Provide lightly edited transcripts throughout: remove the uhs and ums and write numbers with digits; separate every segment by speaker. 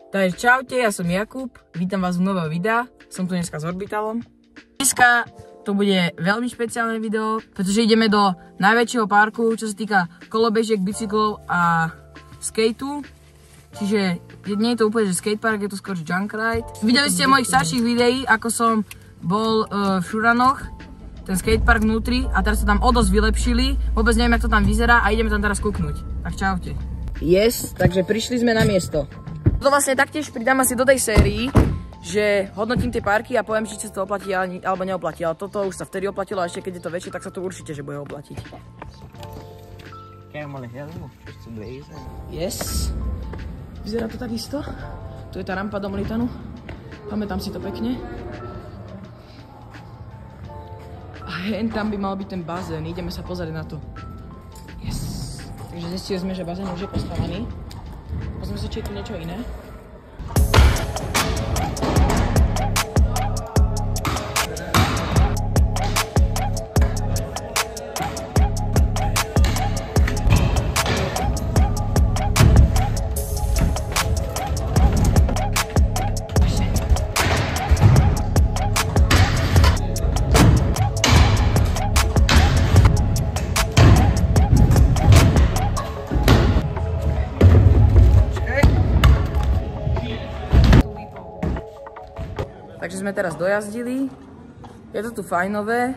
Speaker 1: Takže čaute, ja som Jakub, vítam vás v nového videa, som tu dneska s Orbitalom. Dneska to bude veľmi špeciálne video, pretože ideme do najväčšieho parku, čo sa týka kolobežiek, bicyklov a skateu. Čiže nie je to úplne že skatepark, je to skôr junk ride. Videli ste mojich starších videí, ako som bol v Šuranoch, ten skatepark vnútri, a teraz to tam o dosť vylepšili. Vôbec neviem, jak to tam vyzerá a ideme tam teraz kúknuť. Tak čaute. Yes, takže prišli sme na miesto. To vlastne taktiež pridám asi do tej sérii, že hodnotím tie parky a poviem, či sa to oplatí alebo neoplatí. Ale toto už sa vtedy oplatilo a ešte keď je to väčšie, tak sa to určite že bude oplatiť. Yes. Vyzerá to takisto. Tu je tá rampa do Molitanu. Pamätám si to pekne. A hen tam by mal byť ten bazén. Ideme sa pozrieť na to. Yes. Takže zistili sme, že bazén už je postavený. Pozrieme sa, či je tu niečo iné. Takže sme teraz dojazdili, je to tu fajnové,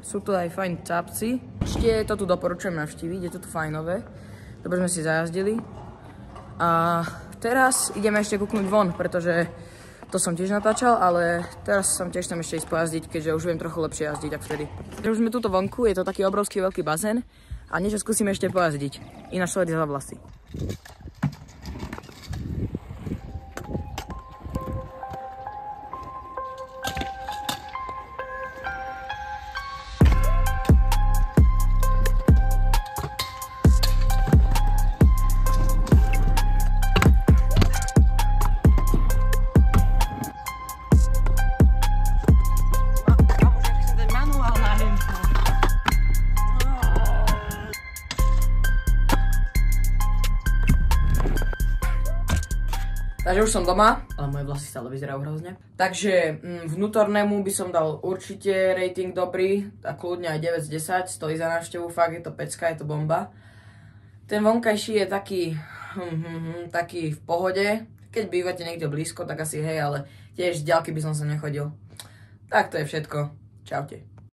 Speaker 1: sú tu aj fajn cápci. Ešte to tu doporučujem navštíviť, je to tu fajnové, dobre sme si zajazdili. A teraz ideme ešte kúknúť von, pretože to som tiež natáčal, ale teraz som tiež tam ešte ísť pojazdiť, keďže už viem trochu lepšie jazdiť ako vtedy. Takže už sme tuto vonku, je to taký obrovský veľký bazén a niečo skúsime ešte pojazdiť, ináč to ide za vlasy. Takže už som doma, ale moje vlasy stále vyzerajú hrozne. Takže vnútornému by som dal určite rating dobrý, a kľudne aj 9 z 10, stojí za návštevu, fakt je to pecka, je to bomba. Ten vonkajší je taký v pohode, keď bývate niekde blízko, tak asi hej, ale tiež z ďalky by som sa nechodil. Tak to je všetko, čaute.